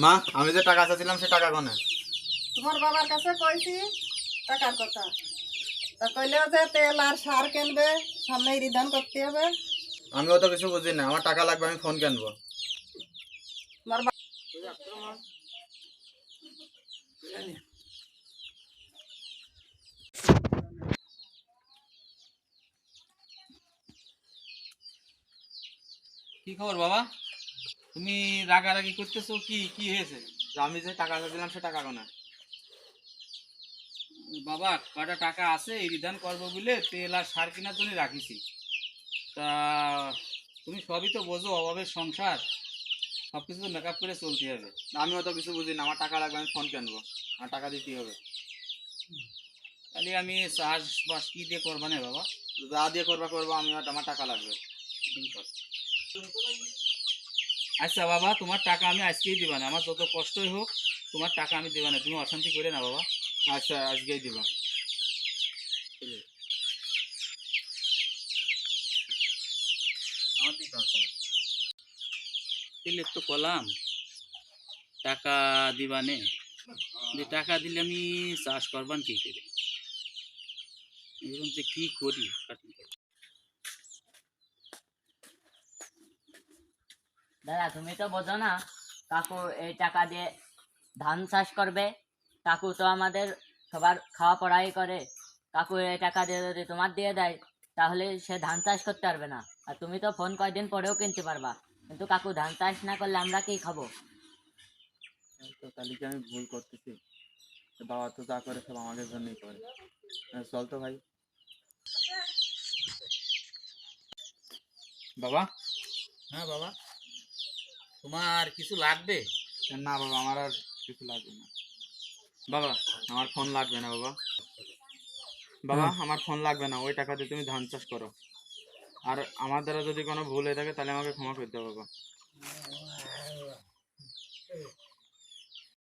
মা, আমি যে টাকা চাচ্ছিলাম সে টাকা কোনে? তোমার বাবার কাছে কইছি টাকার কথা। তা কইলেও যে তেল আর সার কিনবে, সামনেই রিটার্ন করতে হবে। আমিও তো কিছু বুঝি না, আমার টাকা লাগবে, আমি ফোন কিনবো। তোমার কি খবর বাবা? তুমি রাগারাগি করতেছো, কি কি হয়েছে? যে আমি যে টাকা চাচ্ছিলাম সে টাকা কোনে? বাবা কটা টাকা আছে এই রিটার্ন করবো বলে তেল আর সার কেনার জন্য রাখিছি। তা তুমি সবই তো বোঝো, অভাবের সংসার, সব কিছু তো মেকআপ করে চলতে হবে। আমিও তো কিছু বুঝি না, আমার টাকা লাগবে, আমি ফোন কিনবো, আমার টাকা দিতেই হবে। তাহলে আমি চাষবাস কি দিয়ে করবা না বাবা? যা দিয়ে করবা করবো, আমি আমার টাকা লাগবে। আচ্ছা বাবা, তোমার টাকা আমি আজকেই দিবা না, আমার যত কষ্টই হোক তোমার টাকা আমি দিবা না, তুমি অশান্তি করে না বাবা। আচ্ছা, আজকেই দিবা। তেলের তো কলাম টাকা দিবা নে, যে টাকা দিলে আমি চাষ করবান কি করে, এরকম যে কি করি। দাদা তুমি তো বোঝো না, কাকু এই টাকা দিয়ে ধান চাষ করবে। কাকু তো আমাদের সবার খাওয়া পড়াই করে। কাকু এই টাকা দিয়ে যদি তোমার দিয়ে দেয় তাহলে সে ধান চাষ করতে পারবে না। আর তুমি তো ফোন কয়দিন পরেও কিনতে পারবা, কিন্তু কাকু ধান চাষ না করলে আমরা কি খাবো? তো তাহলে কি আমি ভুল করতেছি? বাবা তো যা করে সব আমাদের জন্যই করে। চল তো ভাই। বাবা। হ্যাঁ বাবা, তোমার কিছু লাগবে? না বাবা, আমার আর কিছু লাগবে না। বাবা, আমার ফোন লাগবে না বাবা। বাবা, আমার ফোন লাগবে না, ওই টাকা দিয়ে তুমি ধান চাষ করো। আর আমার দ্বারা যদি কোনো ভুল হয়ে থাকে তাহলে আমাকে ক্ষমা করে দাও বাবা।